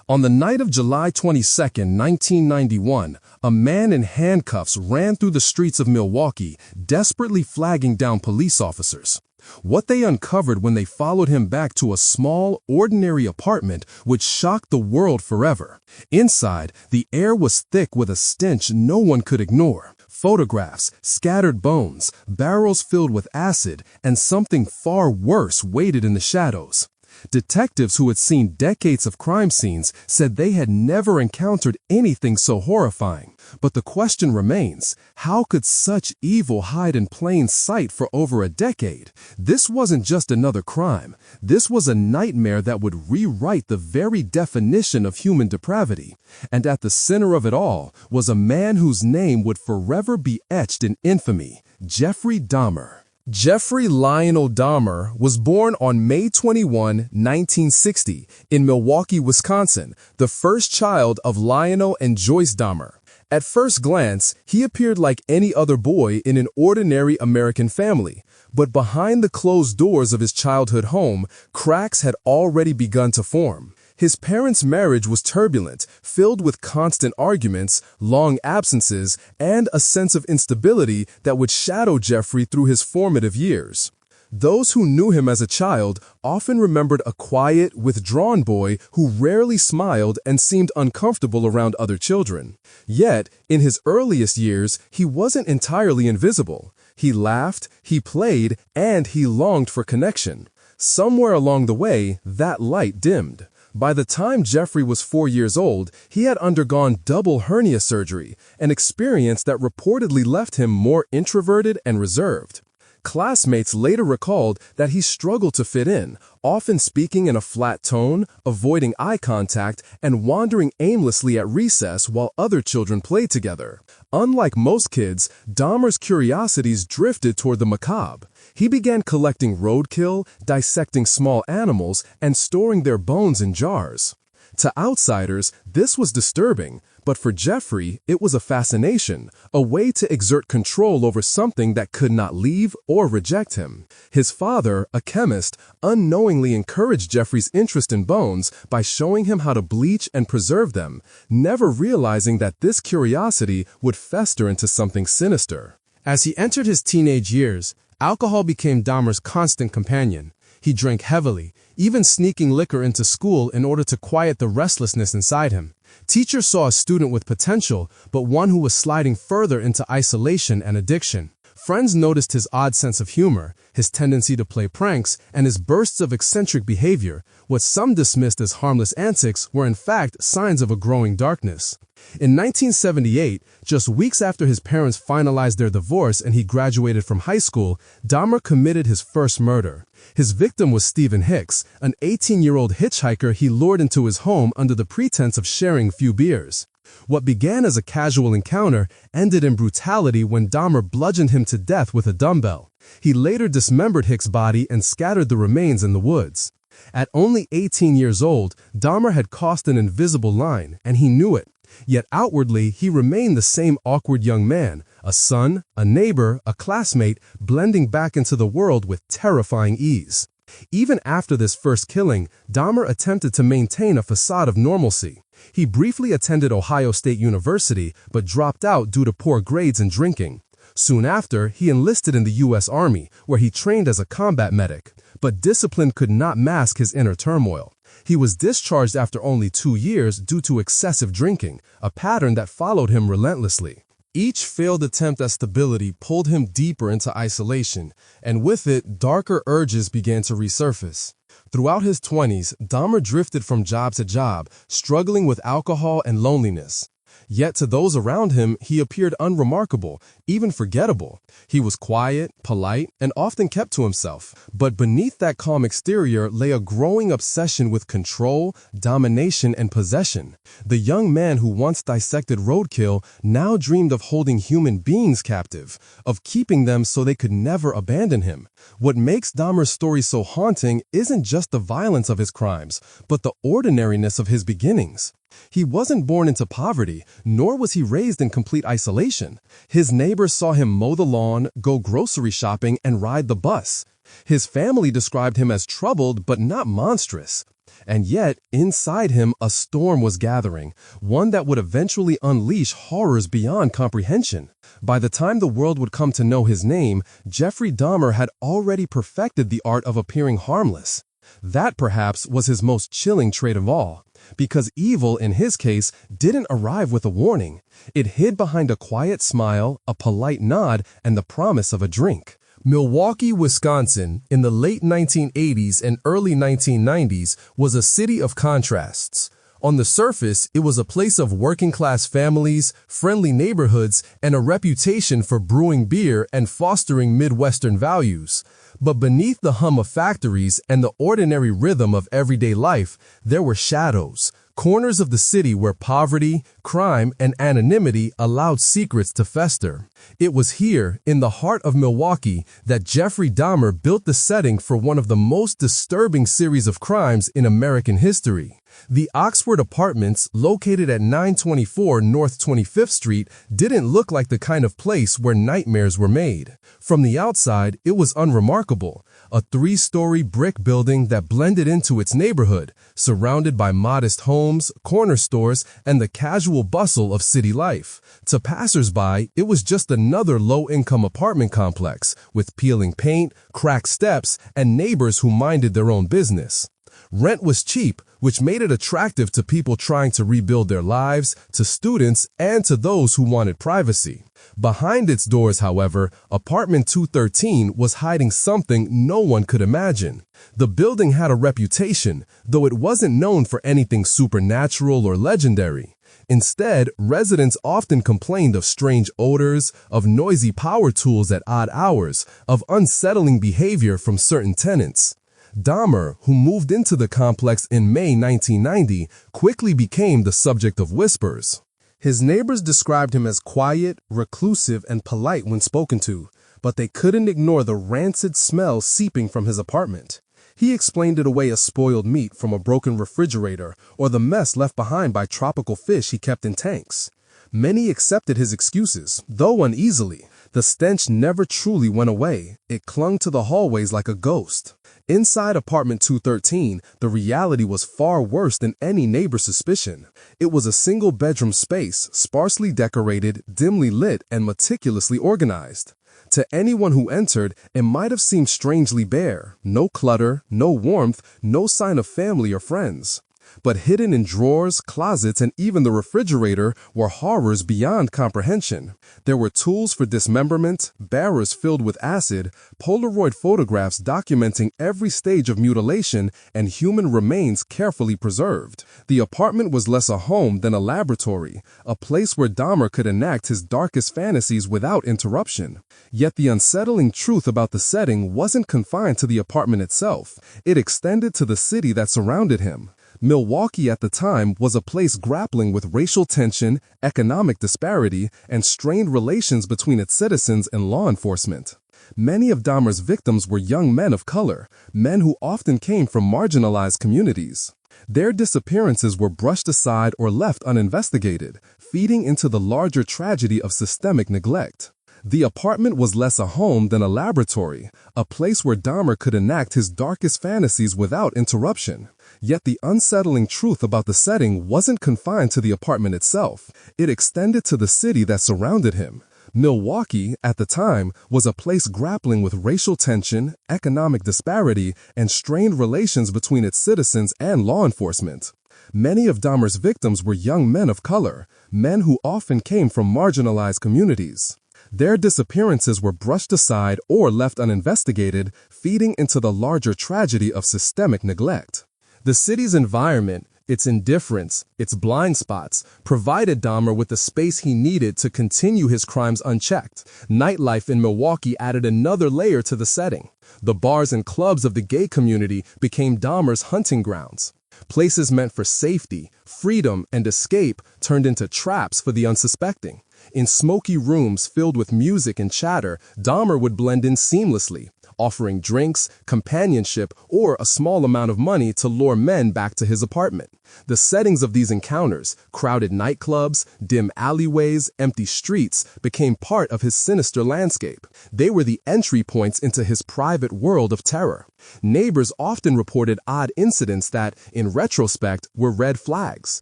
On the night of July 22, 1991, a man in handcuffs ran through the streets of Milwaukee, desperately flagging down police officers. What they uncovered when they followed him back to a small, ordinary apartment would shock the world forever. Inside, the air was thick with a stench no one could ignore. Photographs, scattered bones, barrels filled with acid, and something far worse waited in the shadows. Detectives who had seen decades of crime scenes said they had never encountered anything so horrifying. But the question remains, how could such evil hide in plain sight for over a decade? This wasn't just another crime. This was a nightmare that would rewrite the very definition of human depravity. And at the center of it all was a man whose name would forever be etched in infamy, Jeffrey Dahmer. Jeffrey Lionel Dahmer was born on May 21, 1960, in Milwaukee, Wisconsin, the first child of Lionel and Joyce Dahmer. At first glance, he appeared like any other boy in an ordinary American family. But behind the closed doors of his childhood home, cracks had already begun to form. His parents' marriage was turbulent, filled with constant arguments, long absences, and a sense of instability that would shadow Jeffrey through his formative years. Those who knew him as a child often remembered a quiet, withdrawn boy who rarely smiled and seemed uncomfortable around other children. Yet, in his earliest years, he wasn't entirely invisible. He laughed, he played, and he longed for connection. Somewhere along the way, that light dimmed. By the time Jeffrey was 4 years old, he had undergone double hernia surgery, an experience that reportedly left him more introverted and reserved. Classmates later recalled that he struggled to fit in, often speaking in a flat tone, avoiding eye contact, and wandering aimlessly at recess while other children played together. Unlike most kids, Dahmer's curiosities drifted toward the macabre. He began collecting roadkill, dissecting small animals, and storing their bones in jars. To outsiders, this was disturbing, but for Jeffrey, it was a fascination, a way to exert control over something that could not leave or reject him. His father, a chemist, unknowingly encouraged Jeffrey's interest in bones by showing him how to bleach and preserve them, never realizing that this curiosity would fester into something sinister. As he entered his teenage years, alcohol became Dahmer's constant companion. He drank heavily, even sneaking liquor into school in order to quiet the restlessness inside him. Teachers saw a student with potential, but one who was sliding further into isolation and addiction. Friends noticed his odd sense of humor, his tendency to play pranks, and his bursts of eccentric behavior. What some dismissed as harmless antics were in fact signs of a growing darkness. In 1978, just weeks after his parents finalized their divorce and he graduated from high school, Dahmer committed his first murder. His victim was Stephen Hicks, an 18-year-old hitchhiker he lured into his home under the pretense of sharing a few beers. What began as a casual encounter ended in brutality when Dahmer bludgeoned him to death with a dumbbell. He later dismembered Hicks' body and scattered the remains in the woods. At only 18 years old, Dahmer had crossed an invisible line, and he knew it. Yet outwardly, he remained the same awkward young man, a son, a neighbor, a classmate, blending back into the world with terrifying ease. Even after this first killing, Dahmer attempted to maintain a facade of normalcy. He briefly attended Ohio State University, but dropped out due to poor grades and drinking. Soon after, he enlisted in the U.S. Army, where he trained as a combat medic. But discipline could not mask his inner turmoil. He was discharged after only 2 years due to excessive drinking, a pattern that followed him relentlessly. Each failed attempt at stability pulled him deeper into isolation, and with it, darker urges began to resurface. Throughout his 20s, Dahmer drifted from job to job, struggling with alcohol and loneliness. Yet to those around him, he appeared unremarkable, even forgettable. He was quiet, polite, and often kept to himself. But beneath that calm exterior lay a growing obsession with control, domination, and possession. The young man who once dissected roadkill now dreamed of holding human beings captive, of keeping them so they could never abandon him. What makes Dahmer's story so haunting isn't just the violence of his crimes, but the ordinariness of his beginnings. He wasn't born into poverty, nor was he raised in complete isolation. His neighbors saw him mow the lawn, go grocery shopping, and ride the bus. His family described him as troubled but not monstrous. And yet, inside him, a storm was gathering, one that would eventually unleash horrors beyond comprehension. By the time the world would come to know his name, Jeffrey Dahmer had already perfected the art of appearing harmless. That, perhaps, was his most chilling trait of all, because evil, in his case, didn't arrive with a warning. It hid behind a quiet smile, a polite nod, and the promise of a drink. Milwaukee, Wisconsin, in the late 1980s and early 1990s, was a city of contrasts. On the surface, it was a place of working-class families, friendly neighborhoods, and a reputation for brewing beer and fostering Midwestern values. But beneath the hum of factories and the ordinary rhythm of everyday life, there were shadows, corners of the city where poverty, crime, and anonymity allowed secrets to fester. It was here, in the heart of Milwaukee, that Jeffrey Dahmer built the setting for one of the most disturbing series of crimes in American history. The Oxford Apartments, located at 924 North 25th Street, didn't look like the kind of place where nightmares were made. From the outside, it was unremarkable. A three-story brick building that blended into its neighborhood, surrounded by modest homes, corner stores, and the casual bustle of city life. To passers-by, it was just another low-income apartment complex, with peeling paint, cracked steps, and neighbors who minded their own business. Rent was cheap, which made it attractive to people trying to rebuild their lives, to students, and to those who wanted privacy. Behind its doors, however, apartment 213 was hiding something no one could imagine. The building had a reputation, though it wasn't known for anything supernatural or legendary. Instead, residents often complained of strange odors, of noisy power tools at odd hours, of unsettling behavior from certain tenants. Dahmer, who moved into the complex in May 1990, quickly became the subject of whispers. His neighbors described him as quiet, reclusive, and polite when spoken to, but they couldn't ignore the rancid smell seeping from his apartment. He explained it away as spoiled meat from a broken refrigerator or the mess left behind by tropical fish he kept in tanks. Many accepted his excuses, though uneasily. The stench never truly went away. It clung to the hallways like a ghost. Inside apartment 213, the reality was far worse than any neighbor's suspicion. It was a single-bedroom space, sparsely decorated, dimly lit, and meticulously organized. To anyone who entered, it might have seemed strangely bare. No clutter, no warmth, no sign of family or friends. But hidden in drawers, closets, and even the refrigerator were horrors beyond comprehension. There were tools for dismemberment, barrels filled with acid, Polaroid photographs documenting every stage of mutilation, and human remains carefully preserved. The apartment was less a home than a laboratory, a place where Dahmer could enact his darkest fantasies without interruption. Yet the unsettling truth about the setting wasn't confined to the apartment itself. It extended to the city that surrounded him. Milwaukee at the time was a place grappling with racial tension, economic disparity, and strained relations between its citizens and law enforcement. Many of Dahmer's victims were young men of color, men who often came from marginalized communities. Their disappearances were brushed aside or left uninvestigated, feeding into the larger tragedy of systemic neglect. The apartment was less a home than a laboratory, a place where Dahmer could enact his darkest fantasies without interruption. Yet the unsettling truth about the setting wasn't confined to the apartment itself. It extended to the city that surrounded him. Milwaukee, at the time, was a place grappling with racial tension, economic disparity, and strained relations between its citizens and law enforcement. Many of Dahmer's victims were young men of color, men who often came from marginalized communities. Their disappearances were brushed aside or left uninvestigated, feeding into the larger tragedy of systemic neglect. The city's environment, its indifference, its blind spots, provided Dahmer with the space he needed to continue his crimes unchecked. Nightlife in Milwaukee added another layer to the setting. The bars and clubs of the gay community became Dahmer's hunting grounds. Places meant for safety, freedom, and escape turned into traps for the unsuspecting. In smoky rooms filled with music and chatter, Dahmer would blend in seamlessly, offering drinks, companionship, or a small amount of money to lure men back to his apartment. The settings of these encounters, crowded nightclubs, dim alleyways, empty streets, became part of his sinister landscape. They were the entry points into his private world of terror. Neighbors often reported odd incidents that, in retrospect, were red flags.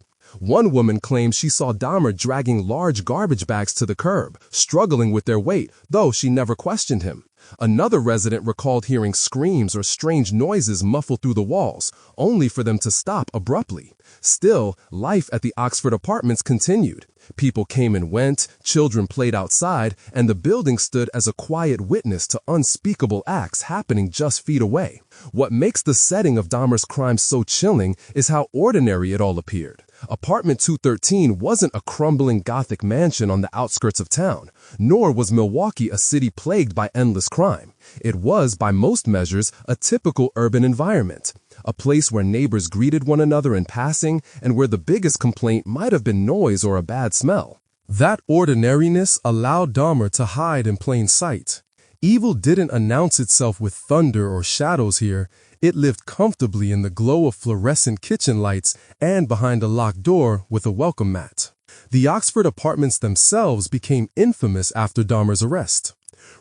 One woman claimed she saw Dahmer dragging large garbage bags to the curb, struggling with their weight, though she never questioned him. Another resident recalled hearing screams or strange noises muffle through the walls, only for them to stop abruptly. Still, life at the Oxford apartments continued. People came and went, children played outside, and the building stood as a quiet witness to unspeakable acts happening just feet away. What makes the setting of Dahmer's crimes so chilling is how ordinary it all appeared. Apartment 213 wasn't a crumbling Gothic mansion on the outskirts of town, nor was Milwaukee a city plagued by endless crime. It was, by most measures, a typical urban environment, a place where neighbors greeted one another in passing and where the biggest complaint might have been noise or a bad smell. That ordinariness allowed Dahmer to hide in plain sight. Evil didn't announce itself with thunder or shadows here. It lived comfortably in the glow of fluorescent kitchen lights and behind a locked door with a welcome mat. The Oxford apartments themselves became infamous after Dahmer's arrest.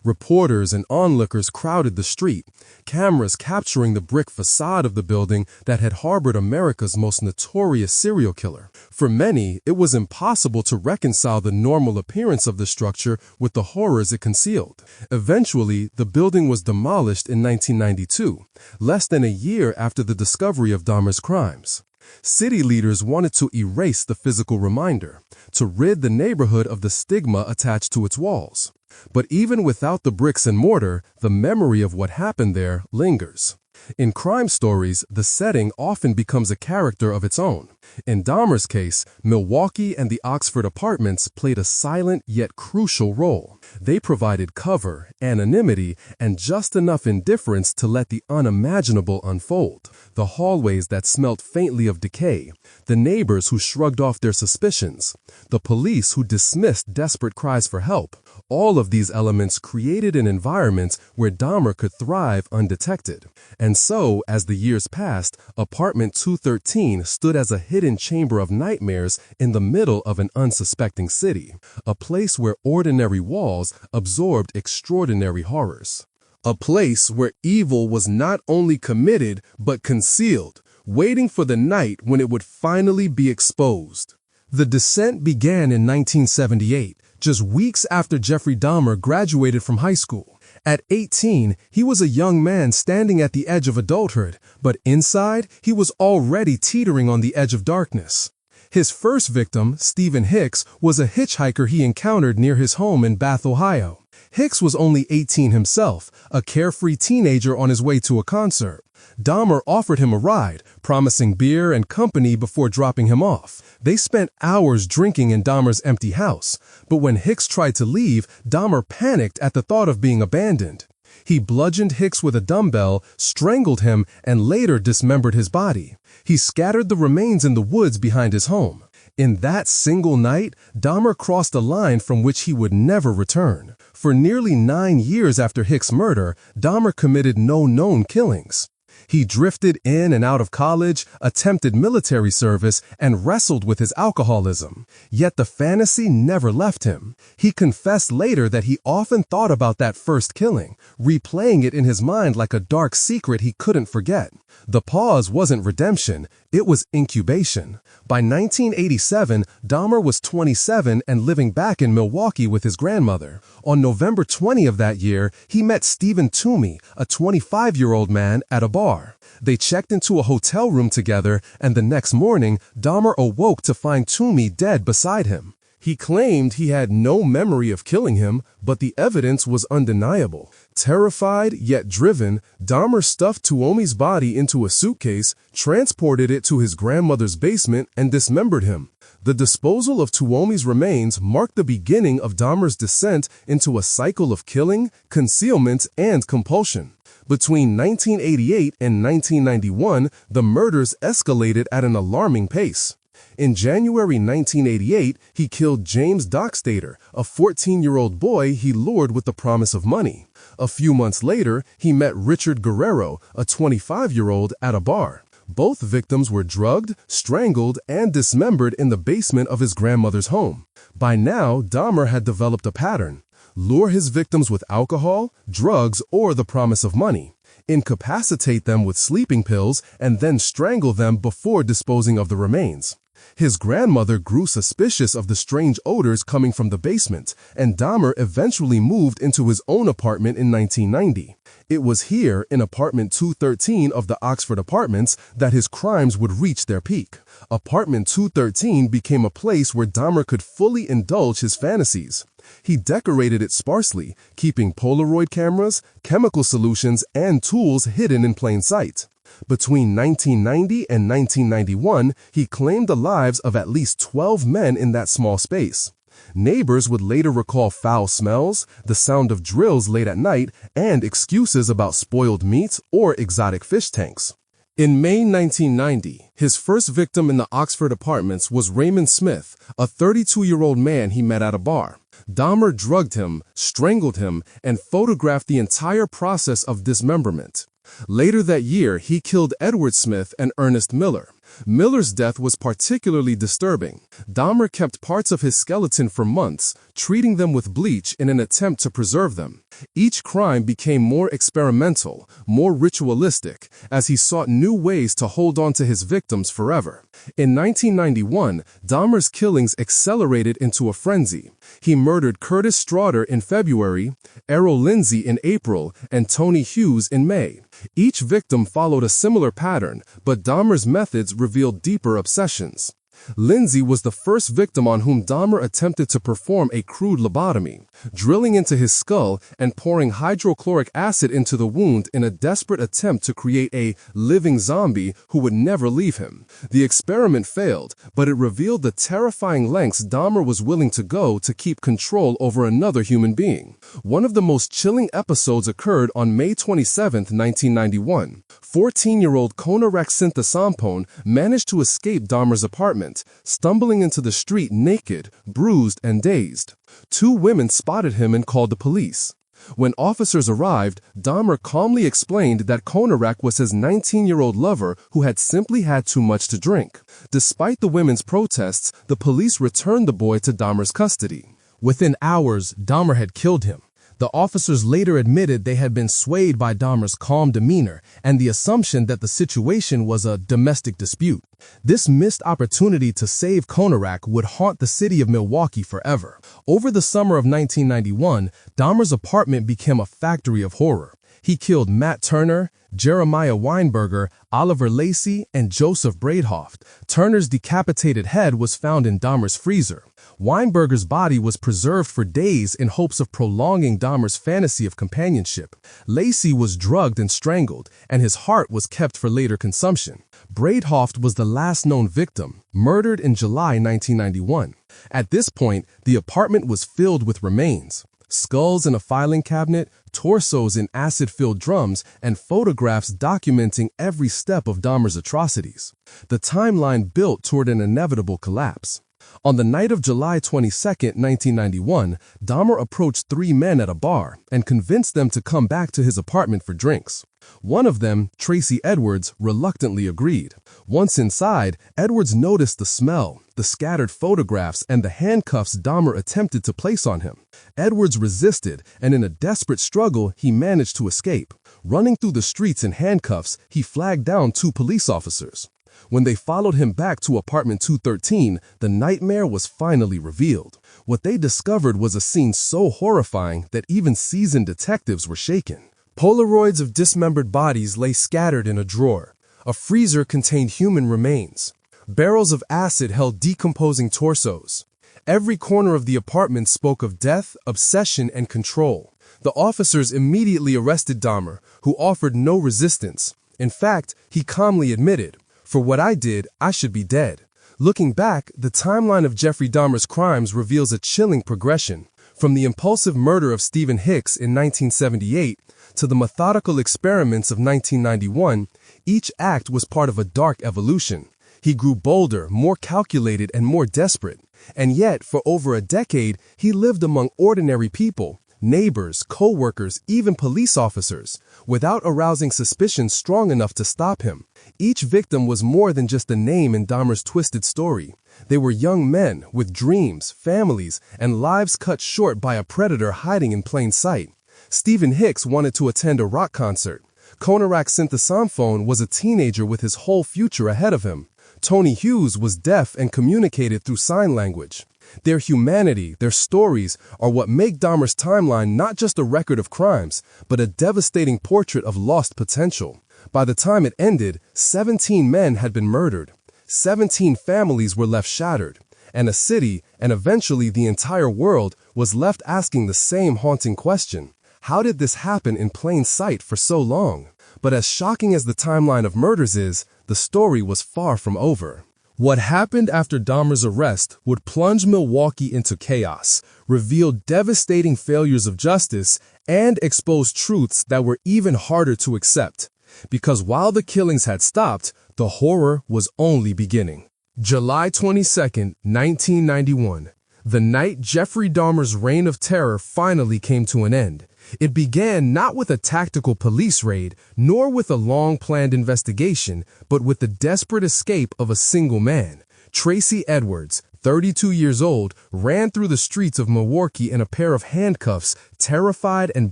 Reporters and onlookers crowded the street, cameras capturing the brick facade of the building that had harbored America's most notorious serial killer. For many, it was impossible to reconcile the normal appearance of the structure with the horrors it concealed. Eventually, the building was demolished in 1992, less than a year after the discovery of Dahmer's crimes. City leaders wanted to erase the physical reminder, to rid the neighborhood of the stigma attached to its walls. But even without the bricks and mortar, the memory of what happened there lingers. In crime stories, the setting often becomes a character of its own. In Dahmer's case, Milwaukee and the Oxford apartments played a silent yet crucial role. They provided cover, anonymity, and just enough indifference to let the unimaginable unfold. The hallways that smelt faintly of decay, the neighbors who shrugged off their suspicions, the police who dismissed desperate cries for help. All of these elements created an environment where Dahmer could thrive undetected. And so, as the years passed, apartment 213 stood as a hidden chamber of nightmares in the middle of an unsuspecting city, a place where ordinary walls absorbed extraordinary horrors. A place where evil was not only committed but concealed, waiting for the night when it would finally be exposed. The descent began in 1978, just weeks after Jeffrey Dahmer graduated from high school. At 18, he was a young man standing at the edge of adulthood, but inside, he was already teetering on the edge of darkness. His first victim, Stephen Hicks, was a hitchhiker he encountered near his home in Bath, Ohio. Hicks was only 18 himself, a carefree teenager on his way to a concert. Dahmer offered him a ride, promising beer and company before dropping him off. They spent hours drinking in Dahmer's empty house, but when Hicks tried to leave, Dahmer panicked at the thought of being abandoned. He bludgeoned Hicks with a dumbbell, strangled him, and later dismembered his body. He scattered the remains in the woods behind his home. In that single night, Dahmer crossed a line from which he would never return. For nearly 9 years after Hicks' murder, Dahmer committed no known killings. He drifted in and out of college, attempted military service, and wrestled with his alcoholism. Yet the fantasy never left him. He confessed later that he often thought about that first killing, replaying it in his mind like a dark secret he couldn't forget. The pause wasn't redemption, it was incubation. By 1987, Dahmer was 27 and living back in Milwaukee with his grandmother. On November 20 of that year, he met Stephen Toomey, a 25-year-old man, at a bar. They checked into a hotel room together, and the next morning, Dahmer awoke to find Toomey dead beside him. He claimed he had no memory of killing him, but the evidence was undeniable. Terrified yet driven, Dahmer stuffed Tuomi's body into a suitcase, transported it to his grandmother's basement, and dismembered him. The disposal of Tuomi's remains marked the beginning of Dahmer's descent into a cycle of killing, concealment, and compulsion. Between 1988 and 1991, the murders escalated at an alarming pace. In January 1988, he killed James Dockstader, a 14-year-old boy he lured with the promise of money. A few months later, he met Richard Guerrero, a 25-year-old, at a bar. Both victims were drugged, strangled, and dismembered in the basement of his grandmother's home. By now, Dahmer had developed a pattern: lure his victims with alcohol, drugs, or the promise of money, incapacitate them with sleeping pills, and then strangle them before disposing of the remains. His grandmother grew suspicious of the strange odors coming from the basement, and Dahmer eventually moved into his own apartment in 1990. It was here, in apartment 213 of the Oxford Apartments, that his crimes would reach their peak. Apartment 213 became a place where Dahmer could fully indulge his fantasies. He decorated it sparsely, keeping Polaroid cameras, chemical solutions, and tools hidden in plain sight. Between 1990 and 1991, he claimed the lives of at least 12 men in that small space. Neighbors would later recall foul smells, the sound of drills late at night, and excuses about spoiled meat or exotic fish tanks. In May 1990, his first victim in the Oxford Apartments was Raymond Smith, a 32-year-old man he met at a bar. Dahmer drugged him, strangled him, and photographed the entire process of dismemberment. Later that year, he killed Edward Smith and Ernest Miller. Miller's death was particularly disturbing. Dahmer kept parts of his skeleton for months, treating them with bleach in an attempt to preserve them. Each crime became more experimental, more ritualistic, as he sought new ways to hold on to his victims forever. In 1991, Dahmer's killings accelerated into a frenzy. He murdered Curtis Straughter in February, Errol Lindsay in April, and Tony Hughes in May. Each victim followed a similar pattern, but Dahmer's methods revealed deeper obsessions. Lindsay was the first victim on whom Dahmer attempted to perform a crude lobotomy, drilling into his skull and pouring hydrochloric acid into the wound in a desperate attempt to create a living zombie who would never leave him. The experiment failed, but it revealed the terrifying lengths Dahmer was willing to go to keep control over another human being. One of the most chilling episodes occurred on May 27, 1991. 14-year-old Konarak Sintasampone managed to escape Dahmer's apartment, stumbling into the street naked, bruised, and dazed. Two women spotted him and called the police. When officers arrived, Dahmer calmly explained that Konarak was his 19-year-old lover who had simply had too much to drink. Despite the women's protests, the police returned the boy to Dahmer's custody. Within hours, Dahmer had killed him. The officers later admitted they had been swayed by Dahmer's calm demeanor and the assumption that the situation was a domestic dispute. This missed opportunity to save Konarak would haunt the city of Milwaukee forever. Over the summer of 1991, Dahmer's apartment became a factory of horror. He killed Matt Turner, Jeremiah Weinberger, Oliver Lacey, and Joseph Braidhoft. Turner's decapitated head was found in Dahmer's freezer. Weinberger's body was preserved for days in hopes of prolonging Dahmer's fantasy of companionship. Lacey was drugged and strangled, and his heart was kept for later consumption. Braidhoft was the last known victim, murdered in July 1991. At this point, the apartment was filled with remains. Skulls in a filing cabinet, torsos in acid-filled drums, and photographs documenting every step of Dahmer's atrocities. The timeline built toward an inevitable collapse. On the night of July 22, 1991, Dahmer approached three men at a bar and convinced them to come back to his apartment for drinks. One of them, Tracy Edwards, reluctantly agreed. Once inside, Edwards noticed the smell, the scattered photographs, and the handcuffs Dahmer attempted to place on him. Edwards resisted, and in a desperate struggle, he managed to escape. Running through the streets in handcuffs, he flagged down two police officers. When they followed him back to apartment 213, the nightmare was finally revealed. What they discovered was a scene so horrifying that even seasoned detectives were shaken. Polaroids of dismembered bodies lay scattered in a drawer. A freezer contained human remains. Barrels of acid held decomposing torsos. Every corner of the apartment spoke of death, obsession, and control. The officers immediately arrested Dahmer, who offered no resistance. In fact, he calmly admitted, "For what I did, I should be dead." Looking back, the timeline of Jeffrey Dahmer's crimes reveals a chilling progression. From the impulsive murder of Stephen Hicks in 1978 to the methodical experiments of 1991, each act was part of a dark evolution. He grew bolder, more calculated, and more desperate. And yet, for over a decade, he lived among ordinary people, neighbors, co-workers, even police officers, without arousing suspicion strong enough to stop him. Each victim was more than just a name in Dahmer's twisted story. They were young men with dreams, families, and lives cut short by a predator hiding in plain sight. Stephen Hicks wanted to attend a rock concert. Konarak Synthesophone was a teenager with his whole future ahead of him. Tony Hughes was deaf and communicated through sign language. Their humanity, their stories, are what make Dahmer's timeline not just a record of crimes, but a devastating portrait of lost potential. By the time it ended, 17 men had been murdered. 17 families were left shattered. And a city, and eventually the entire world, was left asking the same haunting question. How did this happen in plain sight for so long? But as shocking as the timeline of murders is, the story was far from over. What happened after Dahmer's arrest would plunge Milwaukee into chaos, reveal devastating failures of justice, and expose truths that were even harder to accept. Because while the killings had stopped, the horror was only beginning. July 22, 1991. The night Jeffrey Dahmer's reign of terror finally came to an end. It began not with a tactical police raid, nor with a long-planned investigation, but with the desperate escape of a single man. Tracy Edwards, 32 years old, ran through the streets of Milwaukee in a pair of handcuffs, terrified and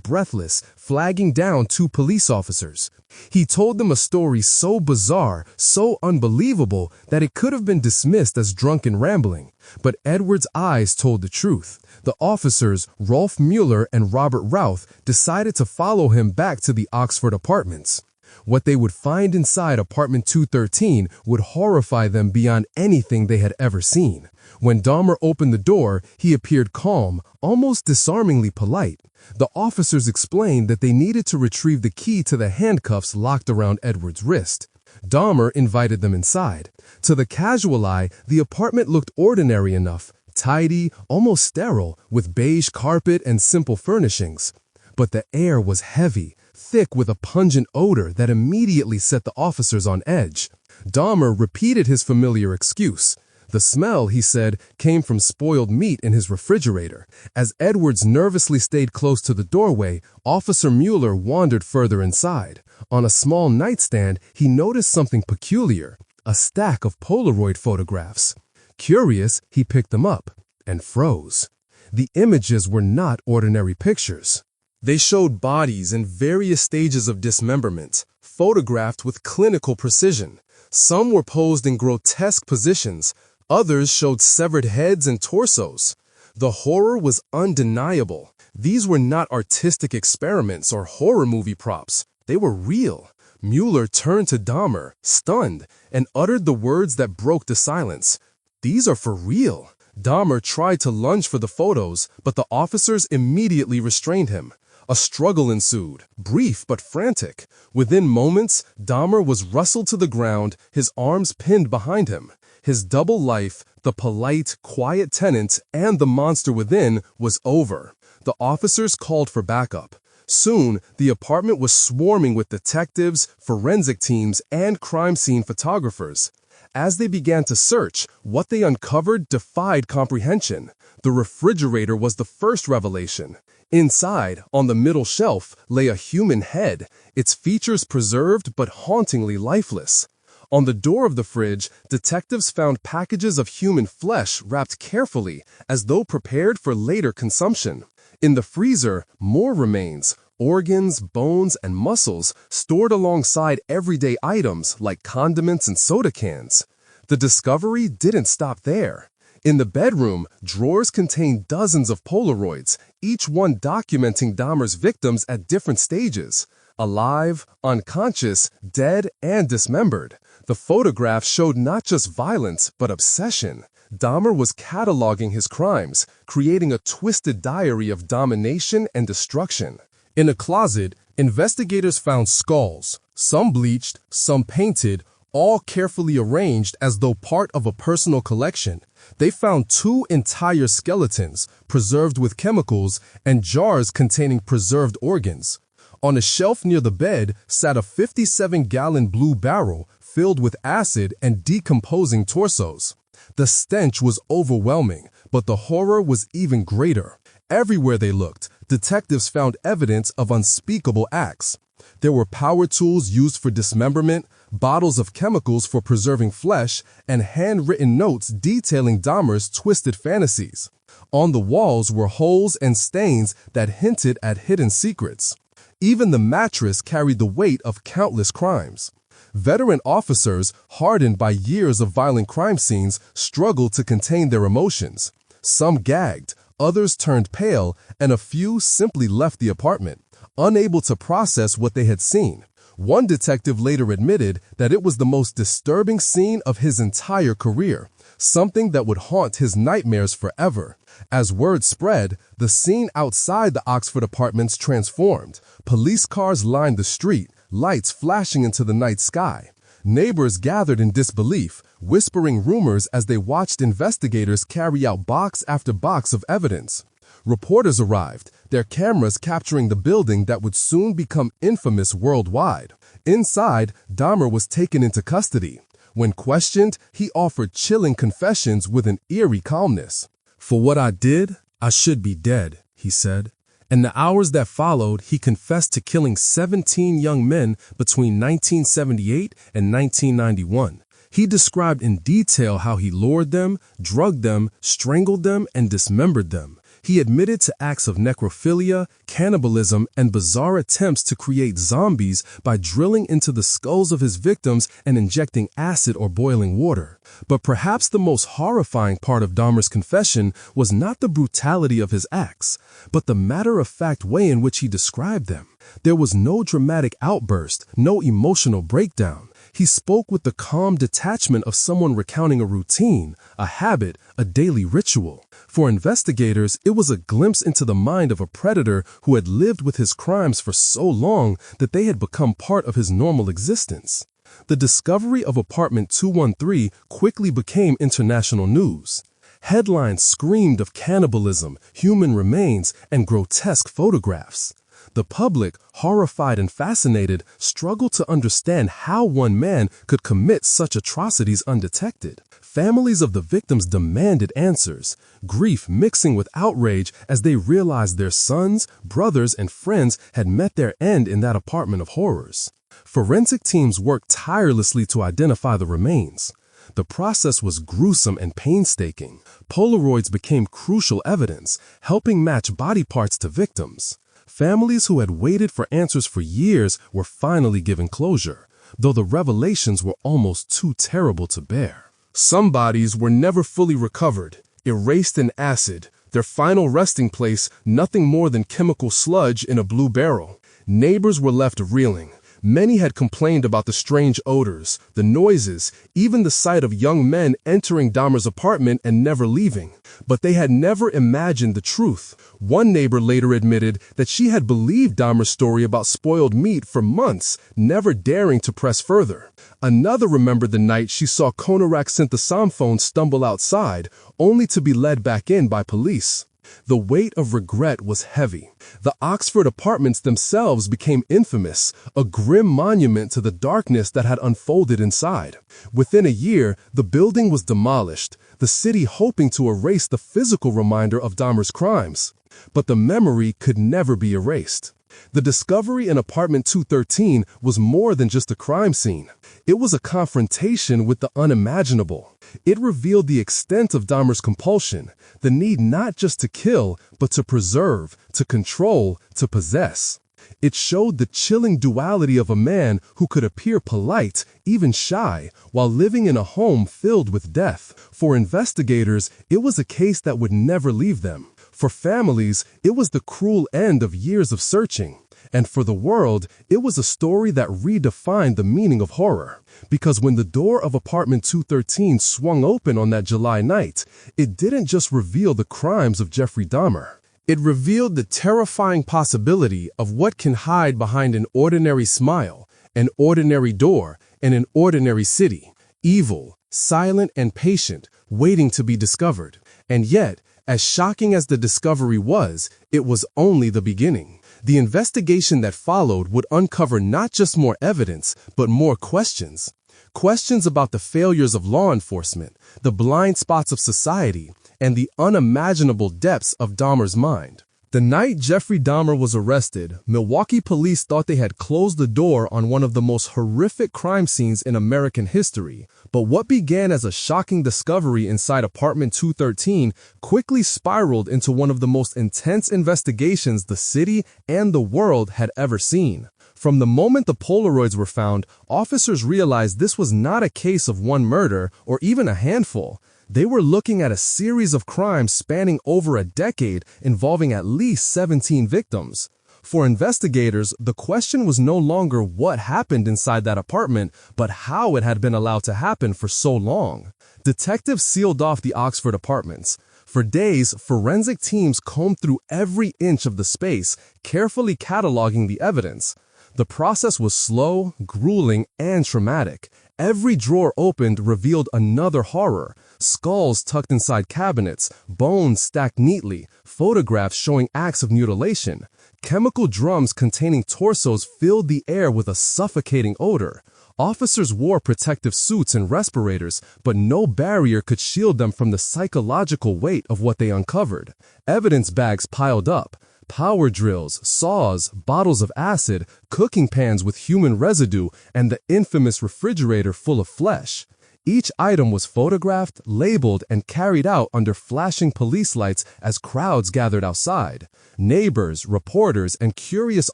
breathless, flagging down 2 police officers. He told them a story so bizarre, so unbelievable, that it could have been dismissed as drunken rambling. But Edwards' eyes told the truth. The officers, Rolf Mueller and Robert Routh, decided to follow him back to the Oxford apartments. What they would find inside apartment 213 would horrify them beyond anything they had ever seen. When Dahmer opened the door, he appeared calm, almost disarmingly polite. The officers explained that they needed to retrieve the key to the handcuffs locked around Edwards' wrist. Dahmer invited them inside. To the casual eye, the apartment looked ordinary enough, tidy, almost sterile, with beige carpet and simple furnishings. But the air was heavy, thick with a pungent odor that immediately set the officers on edge. Dahmer repeated his familiar excuse. The smell, he said, came from spoiled meat in his refrigerator. As Edwards nervously stayed close to the doorway, Officer Mueller wandered further inside. On a small nightstand, he noticed something peculiar, a stack of Polaroid photographs. Curious, he picked them up and froze. The images were not ordinary pictures. They showed bodies in various stages of dismemberment, photographed with clinical precision. Some were posed in grotesque positions. Others showed severed heads and torsos. The horror was undeniable. These were not artistic experiments or horror movie props. They were real. Mueller turned to Dahmer, stunned, and uttered the words that broke the silence. "These are for real." Dahmer tried to lunge for the photos, but the officers immediately restrained him. A struggle ensued, brief but frantic. Within moments, Dahmer was wrestled to the ground, his arms pinned behind him. His double life, the polite, quiet tenant, and the monster within, was over. The officers called for backup. Soon, the apartment was swarming with detectives, forensic teams, and crime scene photographers. As they began to search, what they uncovered defied comprehension. The refrigerator was the first revelation. Inside, on the middle shelf, lay a human head, its features preserved but hauntingly lifeless. On the door of the fridge, detectives found packages of human flesh wrapped carefully, as though prepared for later consumption. In the freezer, more remains, organs, bones, and muscles stored alongside everyday items like condiments and soda cans. The discovery didn't stop there. In the bedroom, drawers contained dozens of Polaroids, each one documenting Dahmer's victims at different stages: alive, unconscious, dead, and dismembered. The photographs showed not just violence, but obsession. Dahmer was cataloging his crimes, creating a twisted diary of domination and destruction. In a closet, investigators found skulls, some bleached, some painted, all carefully arranged as though part of a personal collection. They found 2 entire skeletons, preserved with chemicals, and jars containing preserved organs. On a shelf near the bed sat a 57-gallon blue barrel filled with acid and decomposing torsos. The stench was overwhelming, but the horror was even greater. Everywhere they looked, detectives found evidence of unspeakable acts. There were power tools used for dismemberment, bottles of chemicals for preserving flesh, and handwritten notes detailing Dahmer's twisted fantasies. On the walls were holes and stains that hinted at hidden secrets. Even the mattress carried the weight of countless crimes. Veteran officers, hardened by years of violent crime scenes, struggled to contain their emotions. Some gagged, others turned pale, and a few simply left the apartment, unable to process what they had seen. One detective later admitted that it was the most disturbing scene of his entire career, something that would haunt his nightmares forever. As word spread, the scene outside the Oxford apartments transformed. Police cars lined the street, lights flashing into the night sky. Neighbors gathered in disbelief, whispering rumors as they watched investigators carry out box after box of evidence. Reporters arrived, their cameras capturing the building that would soon become infamous worldwide. Inside, Dahmer was taken into custody. When questioned, he offered chilling confessions with an eerie calmness. "For what I did, I should be dead," he said. In the hours that followed, he confessed to killing 17 young men between 1978 and 1991. He described in detail how he lured them, drugged them, strangled them, and dismembered them. He admitted to acts of necrophilia, cannibalism, and bizarre attempts to create zombies by drilling into the skulls of his victims and injecting acid or boiling water. But perhaps the most horrifying part of Dahmer's confession was not the brutality of his acts, but the matter-of-fact way in which he described them. There was no dramatic outburst, no emotional breakdown. He spoke with the calm detachment of someone recounting a routine, a habit, a daily ritual. For investigators, it was a glimpse into the mind of a predator who had lived with his crimes for so long that they had become part of his normal existence. The discovery of apartment 213 quickly became international news. Headlines screamed of cannibalism, human remains, and grotesque photographs. The public, horrified and fascinated, struggled to understand how one man could commit such atrocities undetected. Families of the victims demanded answers, grief mixing with outrage as they realized their sons, brothers, and friends had met their end in that apartment of horrors. Forensic teams worked tirelessly to identify the remains. The process was gruesome and painstaking. Polaroids became crucial evidence, helping match body parts to victims. Families who had waited for answers for years were finally given closure, though the revelations were almost too terrible to bear. Some bodies were never fully recovered, erased in acid, their final resting place nothing more than chemical sludge in a blue barrel. Neighbors were left reeling. Many had complained about the strange odors, the noises, even the sight of young men entering Dahmer's apartment and never leaving. But they had never imagined the truth. One neighbor later admitted that she had believed Dahmer's story about spoiled meat for months, never daring to press further. Another remembered the night she saw Konarak synthesomphone stumble outside, only to be led back in by police. The weight of regret was heavy. The Oxford apartments themselves became infamous, a grim monument to the darkness that had unfolded inside. Within a year, the building was demolished, the city hoping to erase the physical reminder of Dahmer's crimes. But the memory could never be erased. The discovery in apartment 213 was more than just a crime scene. It was a confrontation with the unimaginable. It revealed the extent of Dahmer's compulsion, the need not just to kill, but to preserve, to control, to possess. It showed the chilling duality of a man who could appear polite, even shy, while living in a home filled with death. For investigators, it was a case that would never leave them. For families, it was the cruel end of years of searching. And for the world, it was a story that redefined the meaning of horror. Because when the door of apartment 213 swung open on that July night, it didn't just reveal the crimes of Jeffrey Dahmer. It revealed the terrifying possibility of what can hide behind an ordinary smile, an ordinary door, and an ordinary city. Evil, silent, and patient, waiting to be discovered. And yet, as shocking as the discovery was, it was only the beginning. The investigation that followed would uncover not just more evidence, but more questions. Questions about the failures of law enforcement, the blind spots of society, and the unimaginable depths of Dahmer's mind. The night Jeffrey Dahmer was arrested, Milwaukee police thought they had closed the door on one of the most horrific crime scenes in American history. But what began as a shocking discovery inside apartment 213 quickly spiraled into one of the most intense investigations the city and the world had ever seen. From the moment the Polaroids were found, officers realized this was not a case of one murder or even a handful. They were looking at a series of crimes spanning over a decade involving at least 17 victims. For investigators, the question was no longer what happened inside that apartment, but how it had been allowed to happen for so long. Detectives sealed off the Oxford apartments. For days, forensic teams combed through every inch of the space, carefully cataloging the evidence. The process was slow, grueling, and traumatic. Every drawer opened revealed another horror. Skulls tucked inside cabinets, bones stacked neatly, photographs showing acts of mutilation. Chemical drums containing torsos filled the air with a suffocating odor. Officers wore protective suits and respirators, but no barrier could shield them from the psychological weight of what they uncovered. Evidence bags piled up. Power drills, saws, bottles of acid, cooking pans with human residue, and the infamous refrigerator full of flesh. Each item was photographed, labeled, and carried out under flashing police lights as crowds gathered outside. Neighbors, reporters, and curious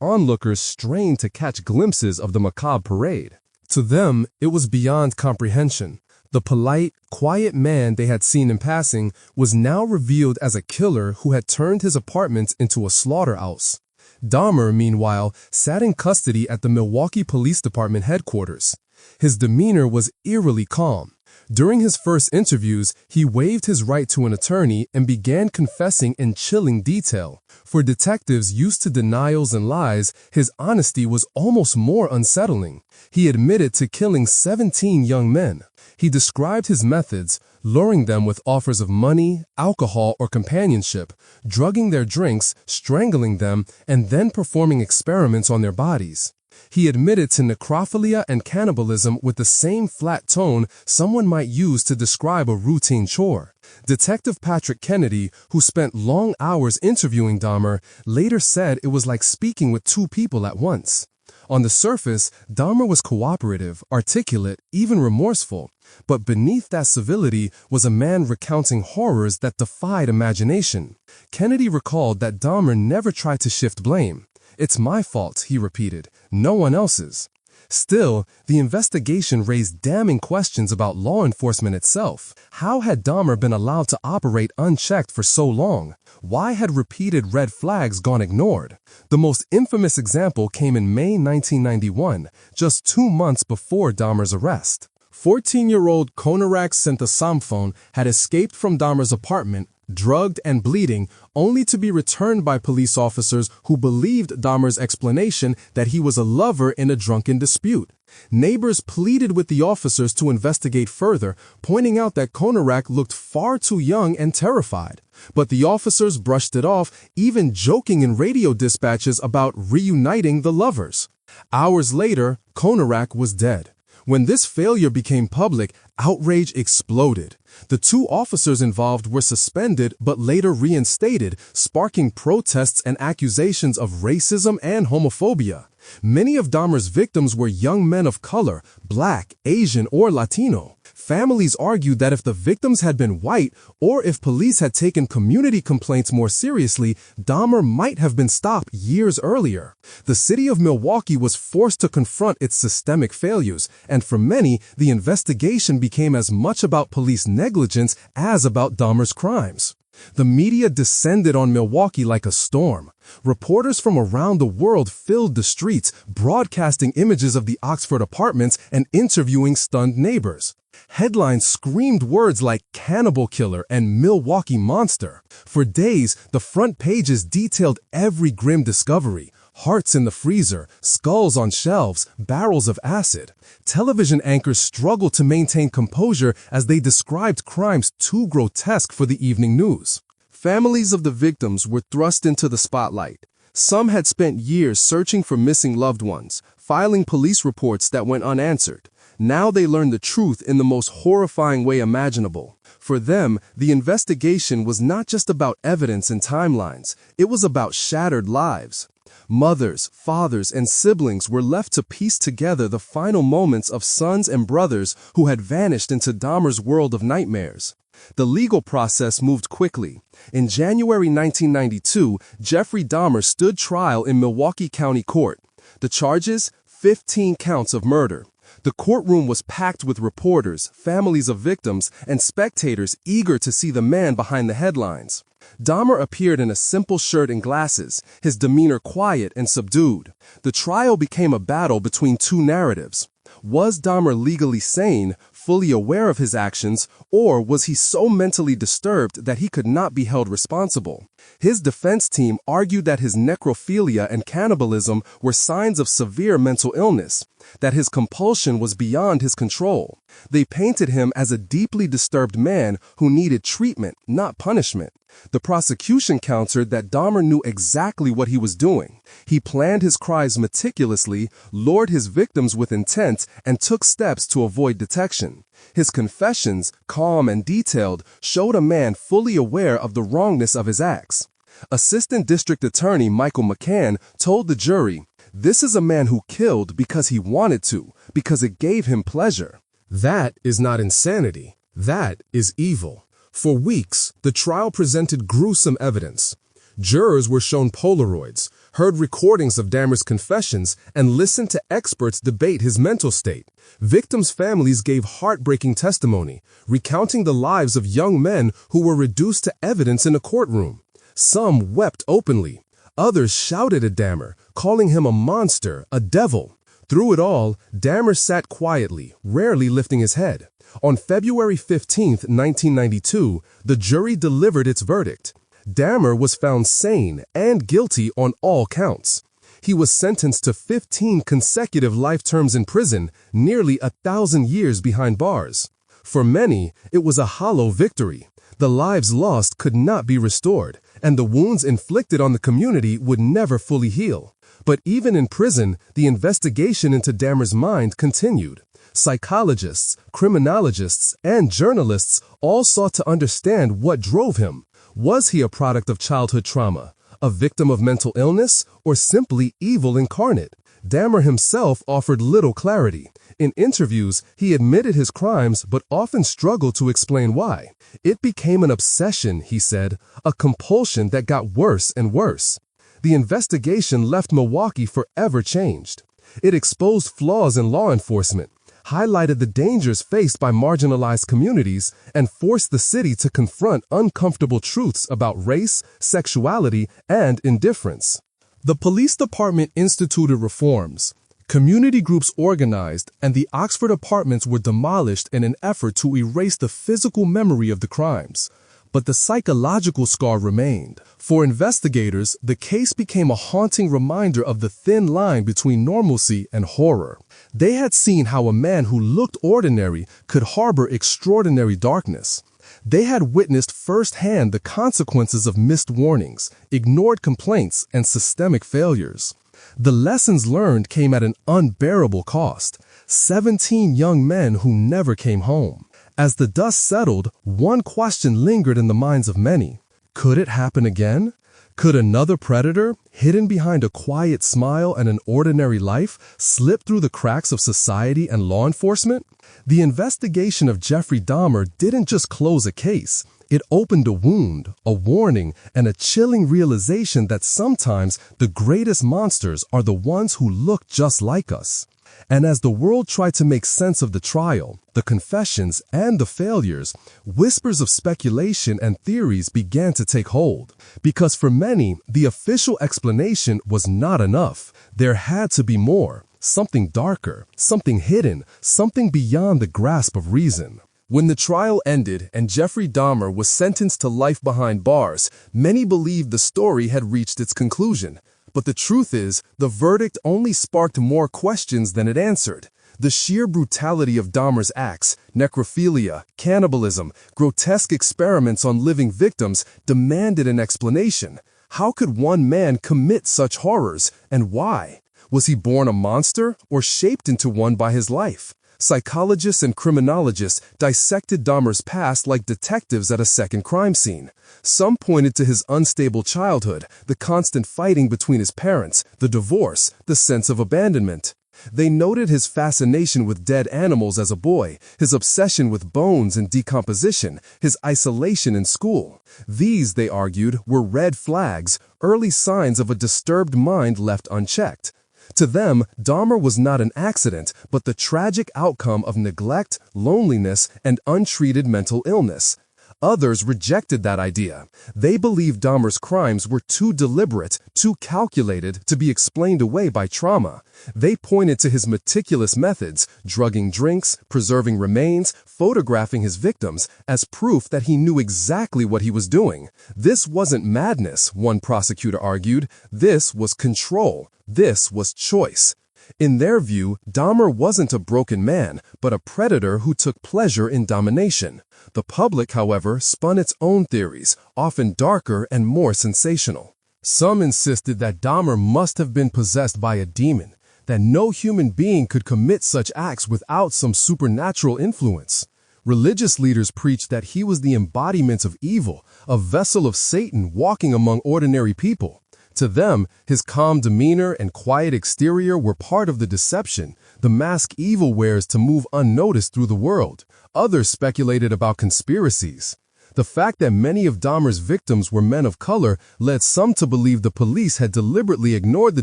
onlookers strained to catch glimpses of the macabre parade. To them, it was beyond comprehension. The polite, quiet man they had seen in passing was now revealed as a killer who had turned his apartment into a slaughterhouse. Dahmer, meanwhile, sat in custody at the Milwaukee Police Department headquarters. His demeanor was eerily calm. During his first interviews, he waived his right to an attorney and began confessing in chilling detail. For detectives used to denials and lies, his honesty was almost more unsettling. He admitted to killing 17 young men. He described his methods, luring them with offers of money, alcohol, or companionship, drugging their drinks, strangling them, and then performing experiments on their bodies. He admitted to necrophilia and cannibalism with the same flat tone someone might use to describe a routine chore. Detective Patrick Kennedy, who spent long hours interviewing Dahmer, later said it was like speaking with two people at once. On the surface, Dahmer was cooperative, articulate, even remorseful. But beneath that civility was a man recounting horrors that defied imagination. Kennedy recalled that Dahmer never tried to shift blame. "It's my fault," he repeated, "no one else's." Still, the investigation raised damning questions about law enforcement itself. How had Dahmer been allowed to operate unchecked for so long? Why had repeated red flags gone ignored? The most infamous example came in May 1991, just 2 months before Dahmer's arrest. 14-year-old Konarak Sintasamphone had escaped from Dahmer's apartment, drugged and bleeding, only to be returned by police officers who believed Dahmer's explanation that he was a lover in a drunken dispute. Neighbors pleaded with the officers to investigate further, pointing out that Konarak looked far too young and terrified. But the officers brushed it off, even joking in radio dispatches about reuniting the lovers. Hours later, Konarak was dead. When this failure became public, outrage exploded. The 2 officers involved were suspended but later reinstated, sparking protests and accusations of racism and homophobia. Many of Dahmer's victims were young men of color, Black, Asian, or Latino. Families argued that if the victims had been white, or if police had taken community complaints more seriously, Dahmer might have been stopped years earlier. The city of Milwaukee was forced to confront its systemic failures, and for many, the investigation became as much about police negligence as about Dahmer's crimes. The media descended on Milwaukee like a storm. Reporters from around the world filled the streets, broadcasting images of the Oxford apartments and interviewing stunned neighbors. Headlines screamed words like cannibal killer and Milwaukee monster. For days, the front pages detailed every grim discovery. Hearts in the freezer, skulls on shelves, barrels of acid. Television anchors struggled to maintain composure as they described crimes too grotesque for the evening news. Families of the victims were thrust into the spotlight. Some had spent years searching for missing loved ones, filing police reports that went unanswered. Now they learned the truth in the most horrifying way imaginable. For them, the investigation was not just about evidence and timelines, it was about shattered lives. Mothers, fathers, and siblings were left to piece together the final moments of sons and brothers who had vanished into Dahmer's world of nightmares. The legal process moved quickly. In January 1992, Jeffrey Dahmer stood trial in Milwaukee County Court. The charges? 15 counts of murder. The courtroom was packed with reporters, families of victims, and spectators eager to see the man behind the headlines. Dahmer appeared in a simple shirt and glasses, his demeanor quiet and subdued. The trial became a battle between two narratives. Was Dahmer legally sane, fully aware of his actions, or was he so mentally disturbed that he could not be held responsible? His defense team argued that his necrophilia and cannibalism were signs of severe mental illness, that his compulsion was beyond his control. They painted him as a deeply disturbed man who needed treatment, not punishment. The prosecution countered that Dahmer knew exactly what he was doing. He planned his crimes meticulously, lured his victims with intent, and took steps to avoid detection. His confessions, calm and detailed, showed a man fully aware of the wrongness of his acts. Assistant District Attorney Michael McCann told the jury, "This is a man who killed because he wanted to, because it gave him pleasure." That is not insanity. That is evil. For weeks, the trial presented gruesome evidence. Jurors were shown Polaroids, heard recordings of Dahmer's confessions, and listened to experts debate his mental state. Victims' families gave heartbreaking testimony, recounting the lives of young men who were reduced to evidence in a courtroom. Some wept openly. Others shouted at Dahmer, calling him a monster, a devil. Through it all, Dahmer sat quietly, rarely lifting his head. On February 15, 1992, the jury delivered its verdict. Dahmer was found sane and guilty on all counts. He was sentenced to 15 consecutive life terms in prison, nearly 1,000 years behind bars. For many, it was a hollow victory. The lives lost could not be restored, and the wounds inflicted on the community would never fully heal. But even in prison, the investigation into Dahmer's mind continued. Psychologists, criminologists, and journalists all sought to understand what drove him. Was he a product of childhood trauma, a victim of mental illness, or simply evil incarnate? Dahmer himself offered little clarity. In interviews, he admitted his crimes but often struggled to explain why. It became an obsession, he said, a compulsion that got worse and worse. The investigation left Milwaukee forever changed. It exposed flaws in law enforcement, highlighted the dangers faced by marginalized communities, and forced the city to confront uncomfortable truths about race, sexuality, and indifference. The police department instituted reforms. Community groups organized, and the Oxford apartments were demolished in an effort to erase the physical memory of the crimes. But the psychological scar remained. For investigators, the case became a haunting reminder of the thin line between normalcy and horror. They had seen how a man who looked ordinary could harbor extraordinary darkness. They had witnessed firsthand the consequences of missed warnings, ignored complaints, and systemic failures. The lessons learned came at an unbearable cost. 17 young men who never came home. As the dust settled, one question lingered in the minds of many. Could it happen again? Could another predator, hidden behind a quiet smile and an ordinary life, slip through the cracks of society and law enforcement? The investigation of Jeffrey Dahmer didn't just close a case. It opened a wound, a warning, and a chilling realization that sometimes the greatest monsters are the ones who look just like us. And as the world tried to make sense of the trial, the confessions, and the failures, whispers of speculation and theories began to take hold. Because for many, the official explanation was not enough. There had to be more, something darker, something hidden, something beyond the grasp of reason. When the trial ended and Jeffrey Dahmer was sentenced to life behind bars, many believed the story had reached its conclusion. But the truth is, the verdict only sparked more questions than it answered. The sheer brutality of Dahmer's acts, necrophilia, cannibalism, grotesque experiments on living victims demanded an explanation. How could one man commit such horrors, and why? Was he born a monster or shaped into one by his life? Psychologists and criminologists dissected Dahmer's past like detectives at a second crime scene. Some pointed to his unstable childhood, the constant fighting between his parents, the divorce, the sense of abandonment. They noted his fascination with dead animals as a boy, his obsession with bones and decomposition, his isolation in school. These, they argued, were red flags, early signs of a disturbed mind left unchecked. To them, Dahmer was not an accident, but the tragic outcome of neglect, loneliness, and untreated mental illness. Others rejected that idea. They believed Dahmer's crimes were too deliberate, too calculated to be explained away by trauma. They pointed to his meticulous methods, drugging drinks, preserving remains, photographing his victims, as proof that he knew exactly what he was doing. This wasn't madness, one prosecutor argued. This was control. This was choice. In their view, Dahmer wasn't a broken man, but a predator who took pleasure in domination. The public, however, spun its own theories, often darker and more sensational. Some insisted that Dahmer must have been possessed by a demon, that no human being could commit such acts without some supernatural influence. Religious leaders preached that he was the embodiment of evil, a vessel of Satan walking among ordinary people. To them, his calm demeanor and quiet exterior were part of the deception, the mask evil wears to move unnoticed through the world. Others speculated about conspiracies. The fact that many of Dahmer's victims were men of color led some to believe the police had deliberately ignored the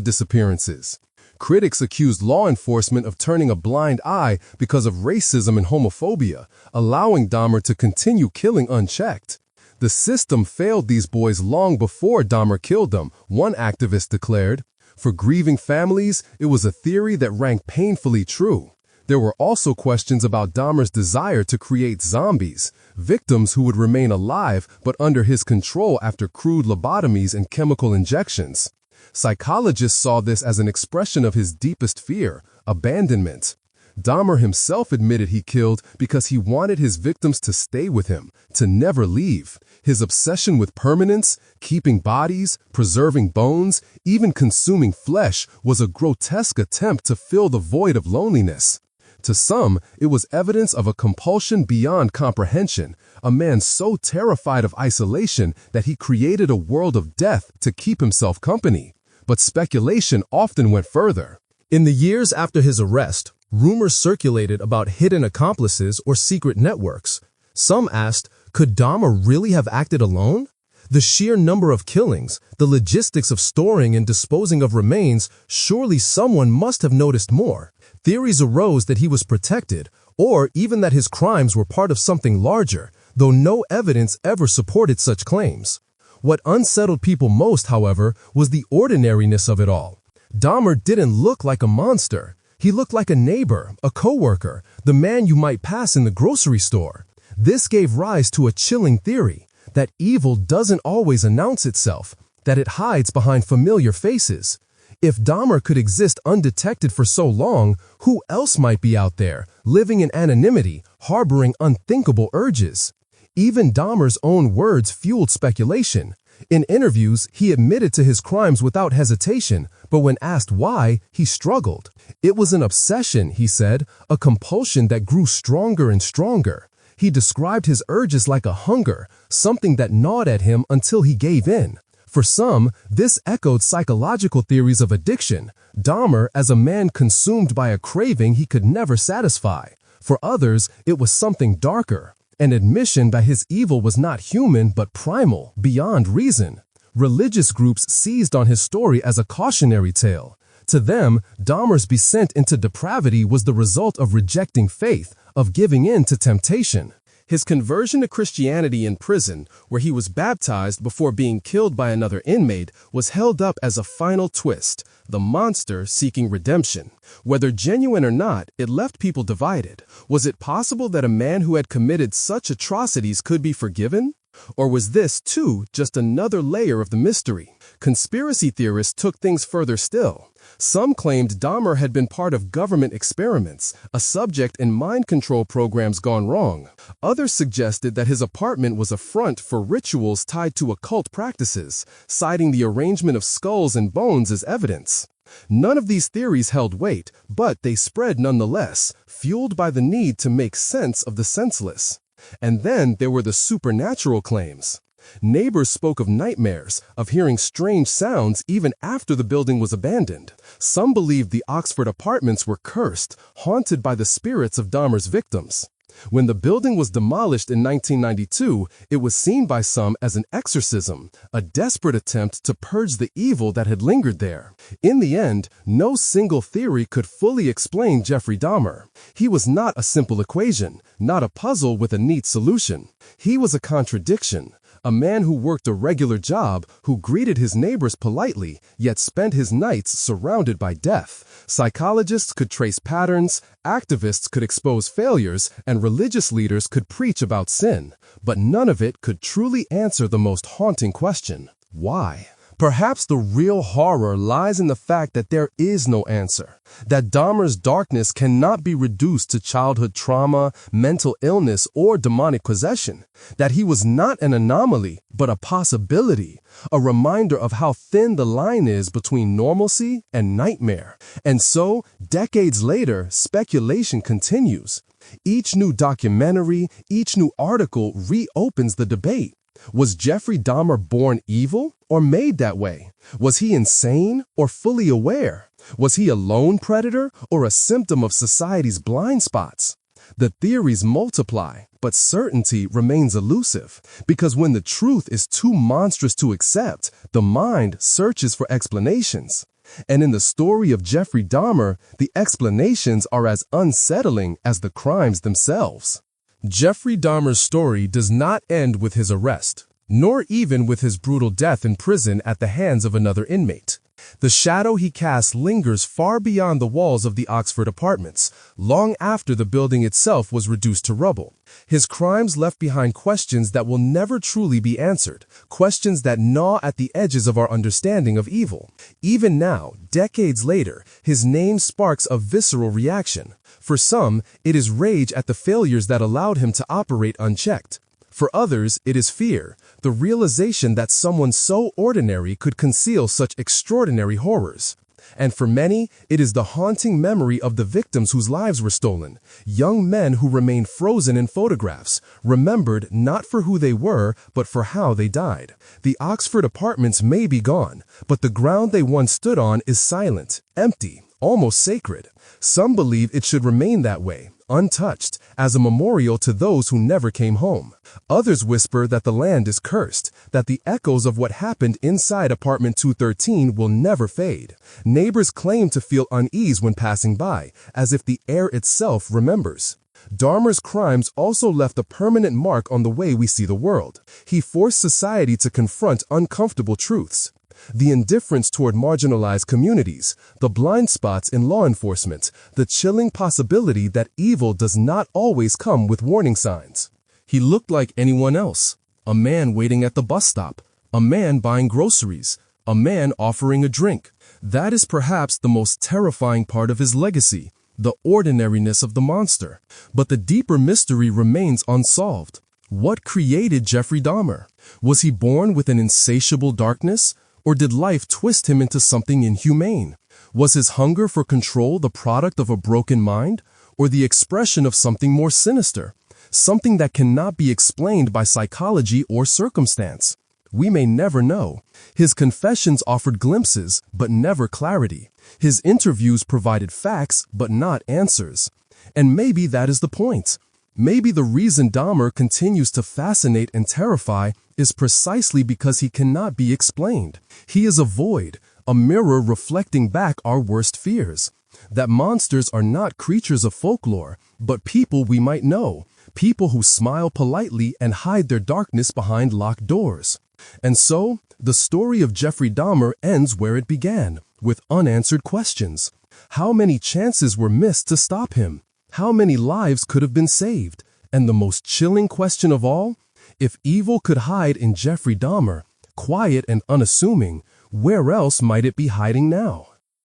disappearances. Critics accused law enforcement of turning a blind eye because of racism and homophobia, allowing Dahmer to continue killing unchecked. The system failed these boys long before Dahmer killed them, one activist declared. For grieving families, it was a theory that rang painfully true. There were also questions about Dahmer's desire to create zombies, victims who would remain alive but under his control after crude lobotomies and chemical injections. Psychologists saw this as an expression of his deepest fear, abandonment. Dahmer himself admitted he killed because he wanted his victims to stay with him, to never leave. His obsession with permanence, keeping bodies, preserving bones, even consuming flesh was a grotesque attempt to fill the void of loneliness. To some, it was evidence of a compulsion beyond comprehension, a man so terrified of isolation that he created a world of death to keep himself company. But speculation often went further. In the years after his arrest, rumors circulated about hidden accomplices or secret networks. Some asked, could Dahmer really have acted alone? The sheer number of killings, the logistics of storing and disposing of remains, surely someone must have noticed more. Theories arose that he was protected, or even that his crimes were part of something larger, though no evidence ever supported such claims. What unsettled people most, however, was the ordinariness of it all. Dahmer didn't look like a monster. He looked like a neighbor, a coworker, the man you might pass in the grocery store. This gave rise to a chilling theory, that evil doesn't always announce itself, that it hides behind familiar faces. If Dahmer could exist undetected for so long, who else might be out there, living in anonymity, harboring unthinkable urges? Even Dahmer's own words fueled speculation. In interviews, he admitted to his crimes without hesitation, but when asked why, he struggled. It was an obsession, he said, a compulsion that grew stronger and stronger. He described his urges like a hunger, something that gnawed at him until he gave in. For some, this echoed psychological theories of addiction, Dahmer as a man consumed by a craving he could never satisfy. For others, it was something darker, an admission that his evil was not human but primal, beyond reason. Religious groups seized on his story as a cautionary tale. To them, Dahmer's descent into depravity was the result of rejecting faith, of giving in to temptation. His conversion to Christianity in prison, where he was baptized before being killed by another inmate, was held up as a final twist, the monster seeking redemption. Whether genuine or not, it left people divided. Was it possible that a man who had committed such atrocities could be forgiven? Or was this, too, just another layer of the mystery? Conspiracy theorists took things further still. Some claimed Dahmer had been part of government experiments, a subject in mind control programs gone wrong. Others suggested that his apartment was a front for rituals tied to occult practices, citing the arrangement of skulls and bones as evidence. None of these theories held weight, but they spread nonetheless, fueled by the need to make sense of the senseless. And then there were the supernatural claims. Neighbors spoke of nightmares, of hearing strange sounds even after the building was abandoned. Some believed the Oxford apartments were cursed, haunted by the spirits of Dahmer's victims. When the building was demolished in 1992, it was seen by some as an exorcism, a desperate attempt to purge the evil that had lingered there. In the end, no single theory could fully explain Jeffrey Dahmer. He was not a simple equation, not a puzzle with a neat solution. He was a contradiction. A man who worked a regular job, who greeted his neighbors politely, yet spent his nights surrounded by death. Psychologists could trace patterns, activists could expose failures, and religious leaders could preach about sin. But none of it could truly answer the most haunting question: why? Perhaps the real horror lies in the fact that there is no answer, that Dahmer's darkness cannot be reduced to childhood trauma, mental illness, or demonic possession, that he was not an anomaly, but a possibility, a reminder of how thin the line is between normalcy and nightmare. And so, decades later, speculation continues. Each new documentary, each new article reopens the debate. Was Jeffrey Dahmer born evil or made that way? Was he insane or fully aware? Was he a lone predator or a symptom of society's blind spots? The theories multiply, but certainty remains elusive, because when the truth is too monstrous to accept, the mind searches for explanations. And in the story of Jeffrey Dahmer, the explanations are as unsettling as the crimes themselves. Jeffrey Dahmer's story does not end with his arrest, nor even with his brutal death in prison at the hands of another inmate. The shadow he casts lingers far beyond the walls of the Oxford apartments, long after the building itself was reduced to rubble. His crimes left behind questions that will never truly be answered, questions that gnaw at the edges of our understanding of evil. Even now, decades later, his name sparks a visceral reaction. For some, it is rage at the failures that allowed him to operate unchecked. For others, it is fear, the realization that someone so ordinary could conceal such extraordinary horrors. And for many, it is the haunting memory of the victims whose lives were stolen, young men who remain frozen in photographs, remembered not for who they were, but for how they died. The Oxford apartments may be gone, but the ground they once stood on is silent, empty, almost sacred. Some believe it should remain that way, untouched, as a memorial to those who never came home. Others whisper that the land is cursed, that the echoes of what happened inside apartment 213 will never fade. Neighbors claim to feel unease when passing by, as if the air itself remembers. Dahmer's crimes also left a permanent mark on the way we see the world. He forced society to confront uncomfortable truths. The indifference toward marginalized communities, the blind spots in law enforcement, the chilling possibility that evil does not always come with warning signs. He looked like anyone else, a man waiting at the bus stop, a man buying groceries, a man offering a drink. That is perhaps the most terrifying part of his legacy, the ordinariness of the monster. But the deeper mystery remains unsolved. What created Jeffrey Dahmer? Was he born with an insatiable darkness? Or did life twist him into something inhumane? Was his hunger for control the product of a broken mind, or the expression of something more sinister, something that cannot be explained by psychology or circumstance? We may never know. His confessions offered glimpses, but never clarity. His interviews provided facts, but not answers. And maybe that is the point. Maybe the reason Dahmer continues to fascinate and terrify is precisely because he cannot be explained. He is a void, a mirror reflecting back our worst fears. That monsters are not creatures of folklore, but people we might know, people who smile politely and hide their darkness behind locked doors. And so, the story of Jeffrey Dahmer ends where it began, with unanswered questions. How many chances were missed to stop him? How many lives could have been saved? And the most chilling question of all, if evil could hide in Jeffrey Dahmer, quiet and unassuming, where else might it be hiding now?